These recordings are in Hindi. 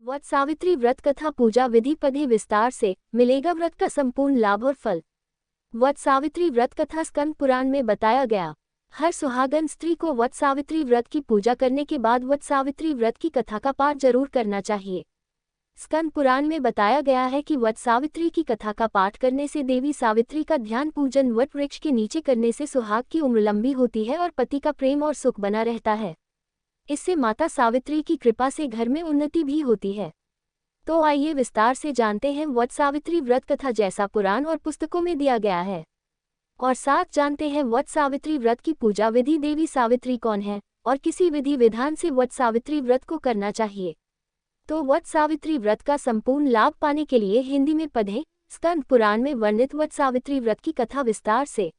वट सावित्री व्रत कथा पूजा विधि पढ़े विस्तार से, मिलेगा व्रत का संपूर्ण लाभ और फल। वट सावित्री व्रत कथा स्कंद पुराण में बताया गया। हर सुहागन स्त्री को वट सावित्री व्रत की पूजा करने के बाद वट सावित्री व्रत की कथा का पाठ जरूर करना चाहिए। स्कंद पुराण में बताया गया है कि वट सावित्री की कथा का पाठ करने से देवी सावित्री का ध्यान पूजन वट वृक्ष के नीचे करने से सुहाग की उम्र लंबी होती है और पति का प्रेम और सुख बना रहता है। इससे माता सावित्री की कृपा से घर में उन्नति भी होती है। तो आइए विस्तार से जानते हैं वट सावित्री व्रत कथा जैसा पुराण और पुस्तकों में दिया गया है, और साथ जानते हैं वट सावित्री व्रत की पूजा विधि, देवी सावित्री कौन है और किसी विधि विधान से वट सावित्री व्रत को करना चाहिए। तो वट सावित्री व्रत का संपूर्ण लाभ पाने के लिए हिंदी में पढ़ें स्कंद पुराण में वर्णित वट सावित्री व्रत की कथा विस्तार से।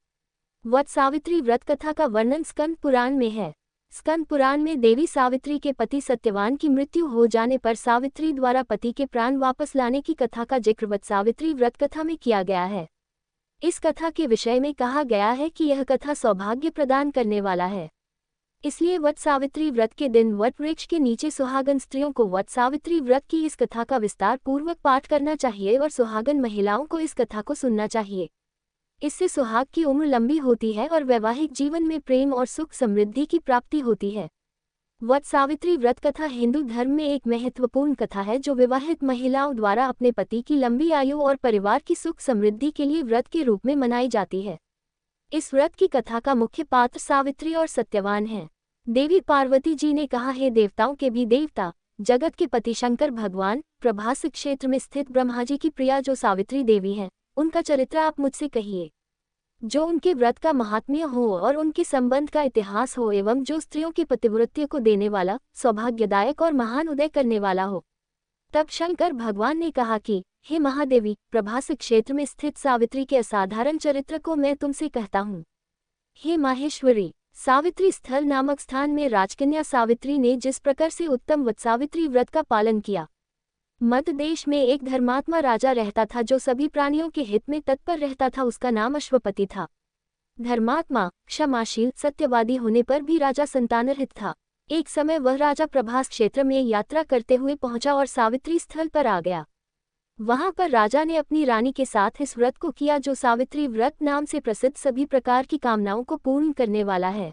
वट सावित्री व्रत कथा का वर्णन स्कंद पुराण में है। स्कंद पुराण में देवी सावित्री के पति सत्यवान की मृत्यु हो जाने पर सावित्री द्वारा पति के प्राण वापस लाने की कथा का जिक्र वट सावित्री व्रत कथा में किया गया है। इस कथा के विषय में कहा गया है कि यह कथा सौभाग्य प्रदान करने वाला है। इसलिए वट सावित्री व्रत के दिन वट वृक्ष के नीचे सुहागन स्त्रियों को वट सावित्री व्रत की इस कथा का विस्तार पूर्वक पाठ करना चाहिए और सुहागन महिलाओं को इस कथा को सुनना चाहिए। इससे सुहाग की उम्र लंबी होती है और वैवाहिक जीवन में प्रेम और सुख समृद्धि की प्राप्ति होती है। वट सावित्री व्रत कथा हिंदू धर्म में एक महत्वपूर्ण कथा है जो विवाहित महिलाओं द्वारा अपने पति की लंबी आयु और परिवार की सुख समृद्धि के लिए व्रत के रूप में मनाई जाती है। इस व्रत की कथा का मुख्य पात्र सावित्री और सत्यवान हैं। देवी पार्वती जी ने कहा, हे देवताओं के भी देवता, जगत के पति शंकर भगवान, प्रभास क्षेत्र में स्थित ब्रह्मा जी की प्रिया जो सावित्री देवी हैं, उनका चरित्र आप मुझसे कहिए। जो उनके व्रत का महात्म्य हो और उनके संबंध का इतिहास हो एवं जो स्त्रियों के पतिव्रत्य को देने वाला, सौभाग्यदायक और महान उदय करने वाला हो। तब शंकर भगवान ने कहा कि हे महादेवी, प्रभास क्षेत्र में स्थित सावित्री के असाधारण चरित्र को मैं तुमसे कहता हूँ। हे माहेश्वरी, सावित्री स्थल नामक स्थान में राजकन्या सावित्री ने जिस प्रकार से उत्तम वट सावित्री व्रत का पालन किया। मध्य देश में एक धर्मात्मा राजा रहता था जो सभी प्राणियों के हित में तत्पर रहता था। उसका नाम अश्वपति था। धर्मात्मा, क्षमाशील, सत्यवादी होने पर भी राजा संतानरहित था। एक समय वह राजा प्रभास क्षेत्र में यात्रा करते हुए पहुंचा और सावित्री स्थल पर आ गया। वहां पर राजा ने अपनी रानी के साथ इस व्रत को किया जो सावित्री व्रत नाम से प्रसिद्ध सभी प्रकार की कामनाओं को पूर्ण करने वाला है।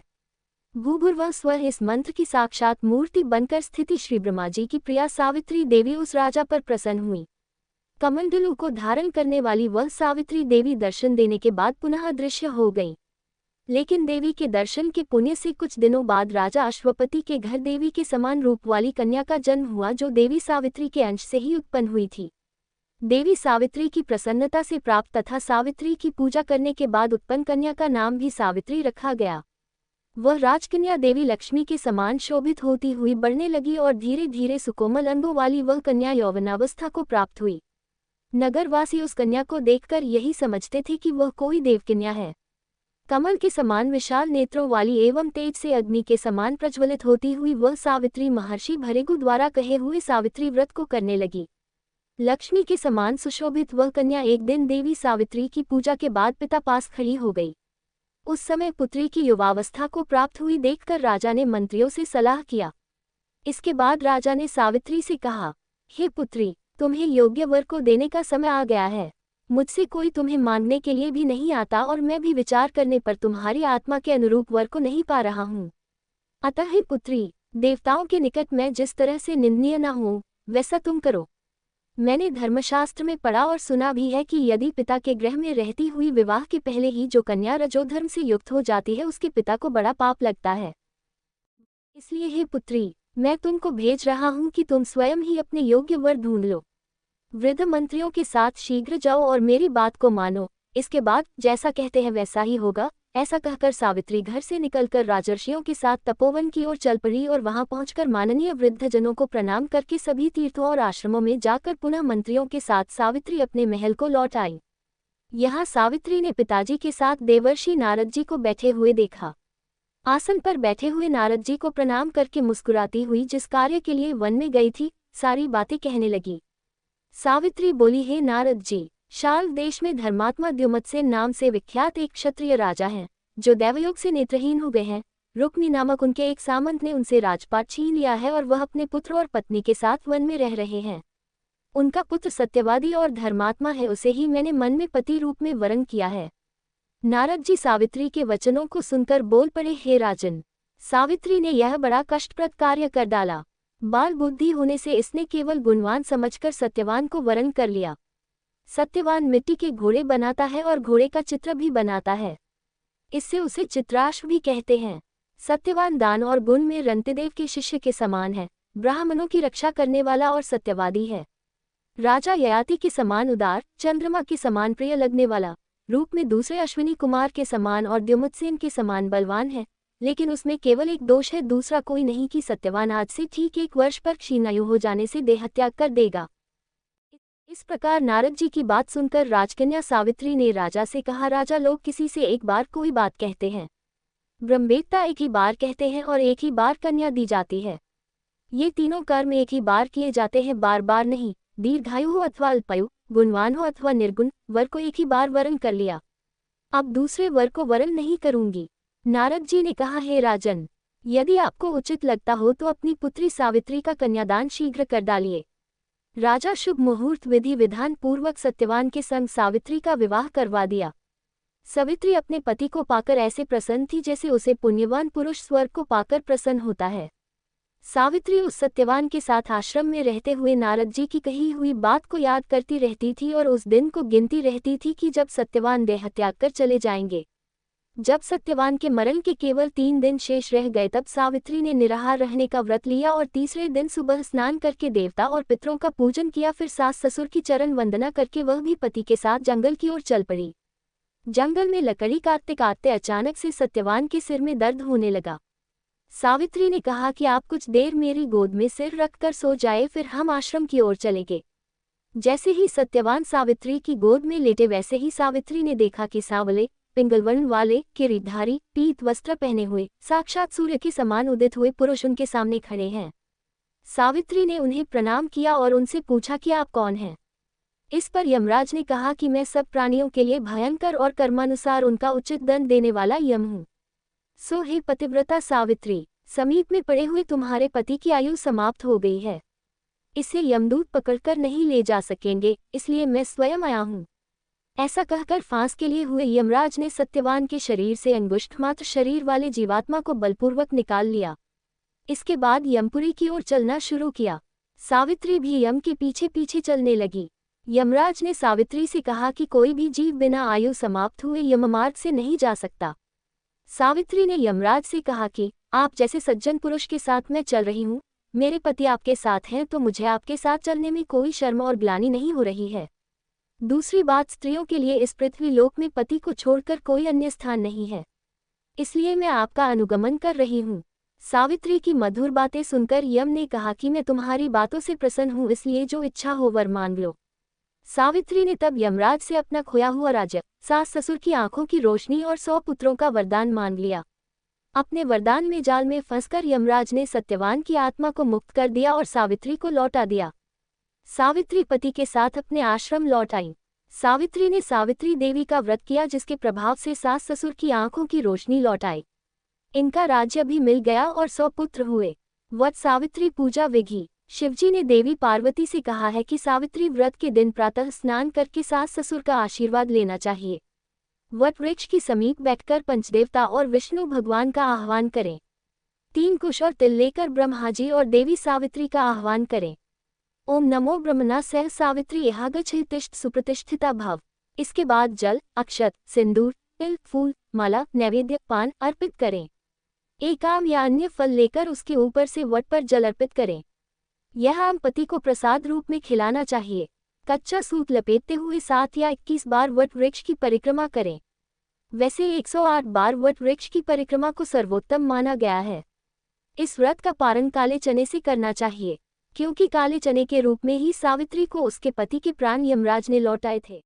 भूभुर्वः स्वः इस मंत्र की साक्षात मूर्ति बनकर स्थिति श्री ब्रह्मा जी की प्रिया सावित्री देवी उस राजा पर प्रसन्न हुई। कमंडलू को धारण करने वाली वह सावित्री देवी दर्शन देने के बाद पुनः अदृश्य हो गई। लेकिन देवी के दर्शन के पुण्य से कुछ दिनों बाद राजा अश्वपति के घर देवी के समान रूप वाली कन्या का जन्म हुआ जो देवी सावित्री के अंश से ही उत्पन्न हुई थी। देवी सावित्री की प्रसन्नता से प्राप्त तथा सावित्री की पूजा करने के बाद उत्पन्न कन्या का नाम भी सावित्री रखा गया। वह राजकन्या देवी लक्ष्मी के समान शोभित होती हुई बढ़ने लगी और धीरे धीरे सुकोमल अंगों वाली वह कन्या यौवनावस्था को प्राप्त हुई। नगरवासी उस कन्या को देखकर यही समझते थे कि वह कोई देवकन्या है। कमल के समान विशाल नेत्रों वाली एवं तेज से अग्नि के समान प्रज्वलित होती हुई वह सावित्री महर्षि भृगु द्वारा कहे हुए सावित्री व्रत को करने लगी। लक्ष्मी के समान सुशोभित वह कन्या एक दिन देवी सावित्री की पूजा के बाद पिता पास खड़ी हो गई। उस समय पुत्री की युवावस्था को प्राप्त हुई देखकर राजा ने मंत्रियों से सलाह किया। इसके बाद राजा ने सावित्री से कहा, हे पुत्री, तुम्हें योग्य वर को देने का समय आ गया है। मुझसे कोई तुम्हें मांगने के लिए भी नहीं आता और मैं भी विचार करने पर तुम्हारी आत्मा के अनुरूप वर को नहीं पा रहा हूँ। अतः हे पुत्री, देवताओं के निकट मैं जिस तरह से निंदनीय न हूँ वैसा तुम करो। मैंने धर्मशास्त्र में पढ़ा और सुना भी है कि यदि पिता के गृह में रहती हुई विवाह के पहले ही जो कन्या रजोधर्म से युक्त हो जाती है उसके पिता को बड़ा पाप लगता है। इसलिए हे पुत्री, मैं तुमको भेज रहा हूँ कि तुम स्वयं ही अपने योग्य वर ढूंढ लो। वृद्ध मंत्रियों के साथ शीघ्र जाओ और मेरी बात को मानो। इसके बाद जैसा कहते हैं वैसा ही होगा। ऐसा कहकर सावित्री घर से निकलकर राजर्षियों के साथ तपोवन की ओर चल पड़ी और वहां पहुंचकर माननीय वृद्धजनों को प्रणाम करके सभी तीर्थों और आश्रमों में जाकर पुनः मंत्रियों के साथ सावित्री अपने महल को लौट आई। यहाँ सावित्री ने पिताजी के साथ देवर्षि नारद जी को बैठे हुए देखा। आसन पर बैठे हुए नारद जी को प्रणाम करके मुस्कुराती हुई जिस कार्य के लिए वन में गई थी सारी बातें कहने लगी। सावित्री बोली, हे नारद जी, शाल्व देश में धर्मात्मा द्युमत्सेन नाम से विख्यात एक क्षत्रिय राजा हैं जो दैवयोग से नेत्रहीन हो गए हैं। रुक्मी नामक उनके एक सामंत ने उनसे राजपाट छीन लिया है और वह अपने पुत्र और पत्नी के साथ वन में रह रहे हैं। उनका पुत्र सत्यवादी और धर्मात्मा है, उसे ही मैंने मन में पति रूप में वरण किया है। नारद जी सावित्री के वचनों को सुनकर बोल पड़े, हे राजन, सावित्री ने यह बड़ा कष्टप्रद कार्य कर डाला। बाल बुद्धि होने से इसने केवल गुणवान समझकर सत्यवान को वरण कर लिया। सत्यवान मिट्टी के घोड़े बनाता है और घोड़े का चित्र भी बनाता है, इससे उसे चित्राश्व भी कहते हैं। सत्यवान दान और गुण में रंतिदेव के शिष्य के समान है, ब्राह्मणों की रक्षा करने वाला और सत्यवादी है। राजा ययाति के समान उदार, चंद्रमा के समान प्रिय लगने वाला, रूप में दूसरे अश्विनी कुमार के समान और द्युमत्सेन के समान बलवान है, लेकिन उसमें केवल एक दोष है, दूसरा कोई नहीं कि सत्यवान आज से ठीक 1 वर्ष पर क्षीणायु हो जाने से देहत्याग कर देगा। इस प्रकार नारद जी की बात सुनकर राजकन्या सावित्री ने राजा से कहा, राजा, लोग किसी से एक बार कोई बात कहते हैं, ब्रह्मवेत्ता एक ही बार कहते हैं और एक ही बार कन्या दी जाती है। ये तीनों कर्म एक ही बार किए जाते हैं, बार बार नहीं। दीर्घायु हो अथवा अल्पायु, गुणवान हो अथवा निर्गुण, वर को एक ही बार वरण कर लिया, अब दूसरे वर को वरण नहीं करूंगी। नारद जी ने कहा, हे राजन, यदि आपको उचित लगता हो तो अपनी पुत्री सावित्री का कन्यादान शीघ्र कर डालिए। राजा शुभ मुहूर्त विधि विधान पूर्वक सत्यवान के संग सावित्री का विवाह करवा दिया। सावित्री अपने पति को पाकर ऐसे प्रसन्न थी जैसे उसे पुण्यवान पुरुष स्वर्ग को पाकर प्रसन्न होता है। सावित्री उस सत्यवान के साथ आश्रम में रहते हुए नारद जी की कही हुई बात को याद करती रहती थी और उस दिन को गिनती रहती थी कि जब सत्यवान देहत्याग कर चले जाएंगे। जब सत्यवान के मरण के केवल 3 दिन शेष रह गए तब सावित्री ने निराहार रहने का व्रत लिया और तीसरे दिन सुबह स्नान करके देवता और पितरों का पूजन किया। फिर सास ससुर की चरण वंदना करके वह भी पति के साथ जंगल की ओर चल पड़ी। जंगल में लकड़ी काटते काटते अचानक से सत्यवान के सिर में दर्द होने लगा। सावित्री ने कहा कि आप कुछ देर मेरी गोद में सिर रखकर सो जाए, फिर हम आश्रम की ओर चलेंगे। जैसे ही सत्यवान सावित्री की गोद में लेटे वैसे ही सावित्री ने देखा कि सांवले पिंगलवर्ण वाले किरीटधारी पीत वस्त्र पहने हुए साक्षात सूर्य के समान उदित हुए पुरुष उनके सामने खड़े हैं। सावित्री ने उन्हें प्रणाम किया और उनसे पूछा कि आप कौन हैं। इस पर यमराज ने कहा कि मैं सब प्राणियों के लिए भयंकर और कर्मानुसार उनका उचित दंड देने वाला यम हूँ। सो हे पतिव्रता सावित्री, समीप में पड़े हुए तुम्हारे पति की आयु समाप्त हो गई है, इसे यमदूत पकड़कर नहीं ले जा सकेंगे, इसलिए मैं स्वयं आया हूँ। ऐसा कहकर फांस के लिए हुए यमराज ने सत्यवान के शरीर से अंगुष्ठ मात्र शरीर वाले जीवात्मा को बलपूर्वक निकाल लिया। इसके बाद यमपुरी की ओर चलना शुरू किया। सावित्री भी यम के पीछे पीछे चलने लगी। यमराज ने सावित्री से कहा कि कोई भी जीव बिना आयु समाप्त हुए यममार्ग से नहीं जा सकता। सावित्री ने यमराज से कहा कि आप जैसे सज्जन पुरुष के साथ मैं चल रही हूँ, मेरे पति आपके साथ हैं तो मुझे आपके साथ चलने में कोई शर्म और ग्लानि नहीं हो रही है। दूसरी बात, स्त्रियों के लिए इस पृथ्वी लोक में पति को छोड़कर कोई अन्य स्थान नहीं है, इसलिए मैं आपका अनुगमन कर रही हूँ। सावित्री की मधुर बातें सुनकर यम ने कहा कि मैं तुम्हारी बातों से प्रसन्न हूँ, इसलिए जो इच्छा हो वर मांग लो। सावित्री ने तब यमराज से अपना खोया हुआ राज्य, सास ससुर की आंखों की रोशनी और 100 पुत्रों का वरदान मांग लिया। अपने वरदान में जाल में फंसकर यमराज ने सत्यवान की आत्मा को मुक्त कर दिया और सावित्री को लौटा दिया। सावित्री पति के साथ अपने आश्रम लौट आई। सावित्री ने सावित्री देवी का व्रत किया, जिसके प्रभाव से सास ससुर की आंखों की रोशनी लौट आई। इनका राज्य भी मिल गया और 100 पुत्र हुए। वट सावित्री पूजा विधि। शिवजी ने देवी पार्वती से कहा है कि सावित्री व्रत के दिन प्रातः स्नान करके सास ससुर का आशीर्वाद लेना चाहिए। वट वृक्ष की समीप बैठकर पंचदेवता और विष्णु भगवान का आह्वान करें। 3 कुश और तिल लेकर ब्रह्माजी और देवी सावित्री का आह्वान करें। ओम नमो ब्रह्मणा सह सावित्री यहागच्छेतिष्ठ सुप्रतिष्ठिता भव। इसके बाद जल, अक्षत, सिंदूर, तिल, फूल, माला, नैवेद्य, पान अर्पित करें। एक आम या अन्य फल लेकर उसके ऊपर से वट पर जल अर्पित करें। यह आम पति को प्रसाद रूप में खिलाना चाहिए। कच्चा सूत लपेटते हुए 7 या 21 बार वट वृक्ष की परिक्रमा करें। वैसे 108 बार वट वृक्ष की परिक्रमा को सर्वोत्तम माना गया है। इस व्रत का पारण काले चने से करना चाहिए, क्योंकि काले चने के रूप में ही सावित्री को उसके पति के प्राण यमराज ने लौटाए थे।